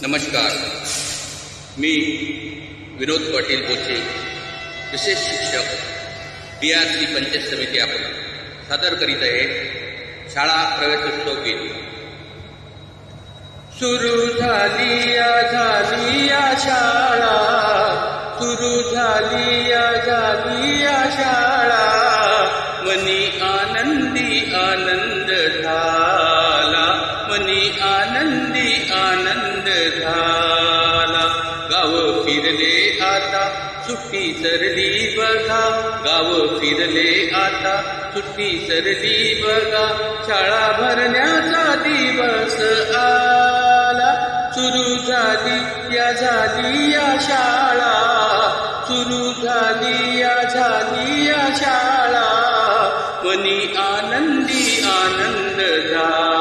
नमस्कार, मी विनोद पाटील बोचे, विशेष शिक्षक, DRC पंचायत समिती अकोला सादर करीत आहे शाळा प्रवेशोत्सव गीत. सुरू झाली या शाळा, सुरू झाली या शाळा, मनी आनंदी आनंद झाला, मनी आनंदी आनंद झाला. गाव फिरले आता सुट्टी सरली बघा, गाव फिरले आता सुट्टी सरली बघा, शाळा भरण्याचा दिवस आला. सुरू झाली या शाळा, सुरू झाली या शाळा, मनी आनंदी आनंद झाला.